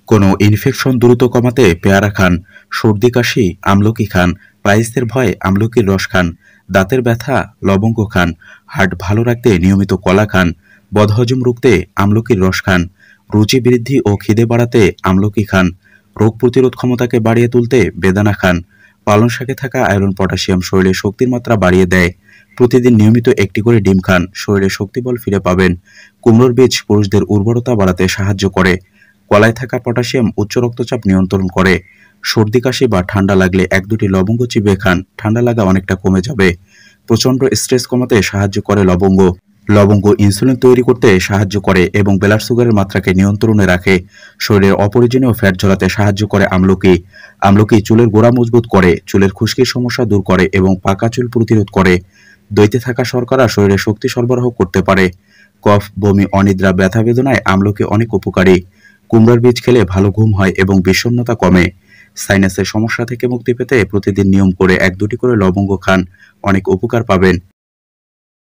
কোনো ইনফেকশন দ্রুত কমাতে পেয়ারা খান, সর্দি কাশি আমলকি খান, পাইলসের ভয়ে আমলকির রস খান, দাঁতের ব্যথা লবঙ্গ খান, হার্ট ভালো রাখতে নিয়মিত কলা খান, বদহজম রুখতে আমলকির রস খান, রুচি বৃদ্ধি ও খিদে বাড়াতে আমলকি খান, রোগ প্রতিরোধ ক্ষমতাকে বাড়িয়ে তুলতে বেদানা খান। পালং শাকে থাকা আয়রন পটাশিয়াম শরীরে শক্তির মাত্রা বাড়িয়ে দেয়। প্রতিদিন নিয়মিত একটি করে ডিম খান, শরীরে শক্তিবল ফিরে পাবেন। কুমড়োর বীজ পুরুষদের উর্বরতা বাড়াতে সাহায্য করে। কলায় থাকা পটাশিয়াম উচ্চ রক্তচাপ নিয়ন্ত্রণ করে। সর্দি কাশি বা ঠান্ডা লাগলে ১-২টি লবঙ্গ চিবিয়ে খান, ঠান্ডা লাগা অনেকটা কমে যাবে। প্রচণ্ড স্ট্রেস কমাতে সাহায্য করে লবঙ্গ। লবঙ্গ ইনসুলিন তৈরি করতে সাহায্য করে এবং ব্লাড সুগারের মাত্রাকে নিয়ন্ত্রণে রাখে। শরীরের অপরিজনীয় ফ্যাট ঝরাতে সাহায্য করে আমলকি। আমলকি চুলের গোড়া মজবুত করে, চুলের খুশকির সমস্যা দূর করে এবং পাকা চুল প্রতিরোধ করে। দইতে থাকা শর্করা শরীরে শক্তি সরবরাহ করতে পারে। কফ, বমি, অনিদ্রা, ব্যথা বেদনায় আমলকি অনেক উপকারী। কুমড়ার বীজ খেলে ভালো ঘুম হয় এবং বিষণ্ণতা কমে। সাইনাসের সমস্যা থেকে মুক্তি পেতে প্রতিদিন নিয়ম করে ১-২টি করে লবঙ্গ খান, অনেক উপকার পাবেন।